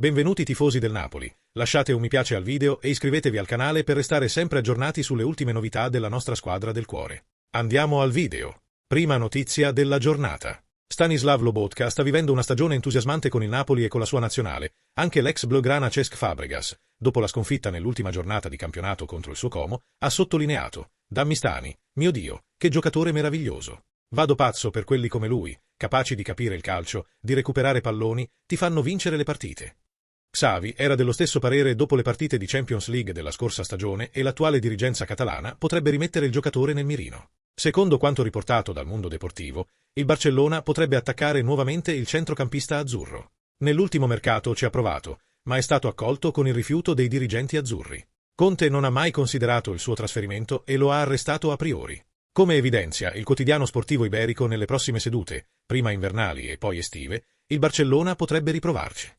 Benvenuti tifosi del Napoli, lasciate un mi piace al video e iscrivetevi al canale per restare sempre aggiornati sulle ultime novità della nostra squadra del cuore. Andiamo al video. Prima notizia della giornata. Stanislav Lobotka sta vivendo una stagione entusiasmante con il Napoli e con la sua nazionale. Anche l'ex blaugrana Cesc Fabregas, dopo la sconfitta nell'ultima giornata di campionato contro il suo Como, ha sottolineato: Dammi Stani, mio Dio, che giocatore meraviglioso. Vado pazzo per quelli come lui, capaci di capire il calcio, di recuperare palloni, ti fanno vincere le partite. Xavi era dello stesso parere dopo le partite di Champions League della scorsa stagione e l'attuale dirigenza catalana potrebbe rimettere il giocatore nel mirino. Secondo quanto riportato dal Mundo Deportivo, il Barcellona potrebbe attaccare nuovamente il centrocampista azzurro. Nell'ultimo mercato ci ha provato, ma è stato accolto con il rifiuto dei dirigenti azzurri. Conte non ha mai considerato il suo trasferimento e lo ha arrestato a priori. Come evidenzia il quotidiano sportivo iberico, nelle prossime sedute, prima invernali e poi estive, il Barcellona potrebbe riprovarci.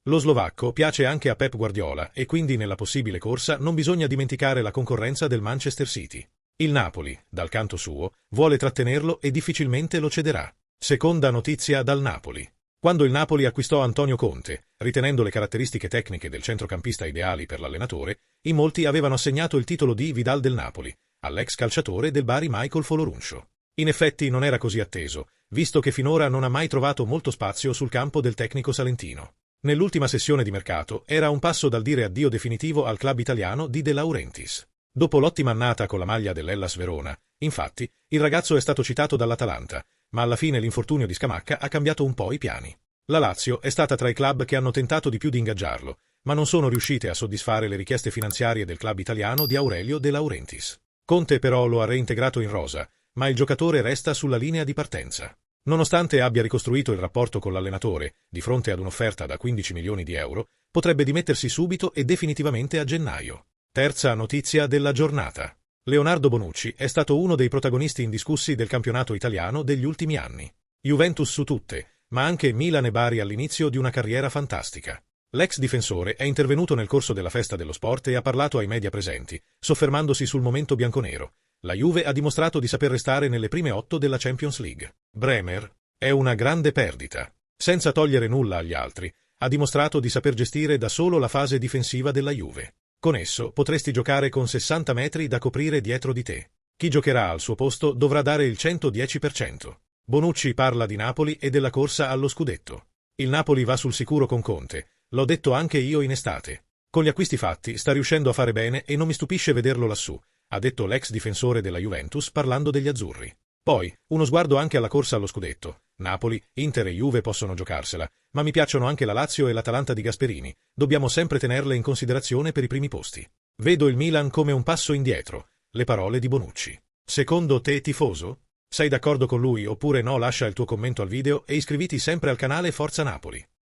Lo slovacco piace anche a Pep Guardiola e quindi nella possibile corsa non bisogna dimenticare la concorrenza del Manchester City. Il Napoli, dal canto suo, vuole trattenerlo e difficilmente lo cederà. Seconda notizia dal Napoli. Quando il Napoli acquistò Antonio Conte, ritenendo le caratteristiche tecniche del centrocampista ideali per l'allenatore, in molti avevano assegnato il titolo di Vidal del Napoli all'ex calciatore del Bari Michael Folorunsho. In effetti non era così atteso, visto che finora non ha mai trovato molto spazio sul campo del tecnico salentino. Nell'ultima sessione di mercato era a un passo dal dire addio definitivo al club italiano di De Laurentiis. Dopo l'ottima annata con la maglia dell'Hellas Verona, infatti, il ragazzo è stato citato dall'Atalanta, ma alla fine l'infortunio di Scamacca ha cambiato un po' i piani. La Lazio è stata tra i club che hanno tentato di più di ingaggiarlo, ma non sono riuscite a soddisfare le richieste finanziarie del club italiano di Aurelio De Laurentiis. Conte però lo ha reintegrato in rosa, ma il giocatore resta sulla linea di partenza. Nonostante abbia ricostruito il rapporto con l'allenatore, di fronte ad un'offerta da 15 milioni di euro, potrebbe dimettersi subito e definitivamente a gennaio. Terza notizia della giornata. Leonardo Bonucci è stato uno dei protagonisti indiscussi del campionato italiano degli ultimi anni. Juventus su tutte, ma anche Milan e Bari all'inizio di una carriera fantastica. L'ex difensore è intervenuto nel corso della festa dello sport e ha parlato ai media presenti, soffermandosi sul momento bianconero. La Juve ha dimostrato di saper restare nelle prime 8 della Champions League. Bremer è una grande perdita. Senza togliere nulla agli altri, ha dimostrato di saper gestire da solo la fase difensiva della Juve. Con esso potresti giocare con 60 metri da coprire dietro di te. Chi giocherà al suo posto dovrà dare il 110%. Bonucci parla di Napoli e della corsa allo scudetto. Il Napoli va sul sicuro con Conte, l'ho detto anche io in estate. Con gli acquisti fatti sta riuscendo a fare bene e non mi stupisce vederlo lassù, ha detto l'ex difensore della Juventus parlando degli azzurri. Poi, uno sguardo anche alla corsa allo scudetto. Napoli, Inter e Juve possono giocarsela, ma mi piacciono anche la Lazio e l'Atalanta di Gasperini, dobbiamo sempre tenerle in considerazione per i primi posti. Vedo il Milan come un passo indietro, le parole di Bonucci. Secondo te, tifoso? Sei d'accordo con lui oppure no? Lascia il tuo commento al video e iscriviti sempre al canale Forza Napoli.